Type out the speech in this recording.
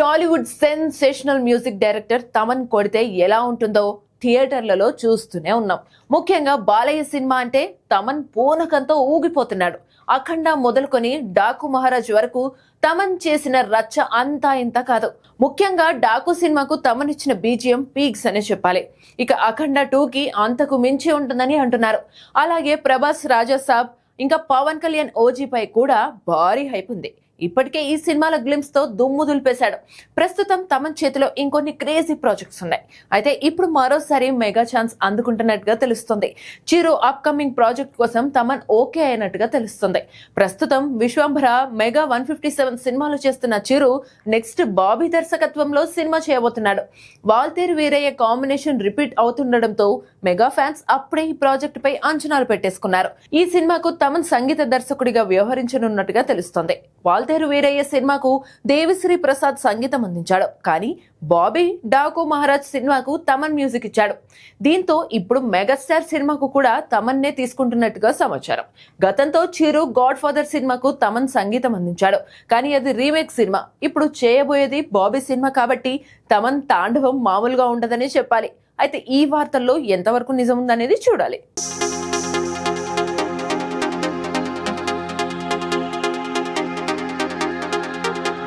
Tollywood sensational music director Thaman కొడితే ఎలా ఉంటుందో థియేటర్లలో చూస్తూనే ఉన్నాం. ముఖ్యంగా బాలయ్య సినిమా అంటే తమన్ పూనకంతో ఊగిపోతున్నాడు. అఖండ మొదలుకొని డాకు మహారాజ్ వరకు తమన్ చేసిన రచ్చ అంతా ఇంత కాదు. ముఖ్యంగా డాకు సినిమాకు తమన్ ఇచ్చిన బీజిఎం పీక్స్ అనే చెప్పాలి. ఇక అఖండ 2కి అంతకు మించి ఉంటుందని అంటున్నారు. అలాగే ప్రభాస్ రాజా సాబ్ ఇంకా పవన్ కళ్యాణ్ ఓజీపై కూడా భారీ హైప్ ఉంది. ఇప్పటికే ఈ సినిమాల గ్లిమ్స్ తో దుమ్ము దులిపేశాడు. ప్రస్తుతం తమన్ చేతిలో ఇంకొన్ని క్రేజీ ప్రాజెక్ట్స్ ఉన్నాయి. అయితే ఇప్పుడు మరోసారి మెగా ఛాన్స్ అందుకుంటున్నట్టుగా తెలుస్తుంది. చిరు అప్కమింగ్ ప్రాజెక్ట్ కోసం తమన్ ఓకే అయినట్టుగా తెలుస్తుంది. ప్రస్తుతం విశ్వంభర మెగా 157 సినిమాలు చేస్తున్న చిరు నెక్స్ట్ బాబీ దర్శకత్వంలో సినిమా చేయబోతున్నాడు. వాల్తేరు వీరయ్య కాంబినేషన్ రిపీట్ అవుతుండడంతో మెగా ఫ్యాన్స్ అప్పుడే ఈ ప్రాజెక్ట్ పై అంచనాలు పెట్టేసుకున్నారు. ఈ సినిమాకు తమన్ సంగీత దర్శకుడిగా వ్యవహరించనున్నట్టుగా తెలుస్తోంది. వాల్తేరు వీరయ్య సినిమాకు దేవిశ్రీ ప్రసాద్ సంగీతం అందించాడు. కానీ బాబీ డాకు మహారాజ్ సినిమాకు తమన్ మ్యూజిక్ ఇచ్చాడు. దీంతో ఇప్పుడు మెగాస్టార్ సినిమాకు కూడా తమన్నే తీసుకుంటున్నట్టుగా సమాచారం. గతంతో చిరు గాడ్ ఫాదర్ సినిమాకు తమన్ సంగీతం అందించాడు. కానీ అది రీమేక్ సినిమా. ఇప్పుడు చేయబోయేది బాబీ సినిమా కాబట్టి తమన్ తాండవం మామూలుగా ఉండదని చెప్పాలి. అయితే ఈ వార్తల్లో ఎంతవరకు నిజం ఉందనేది చూడాలి.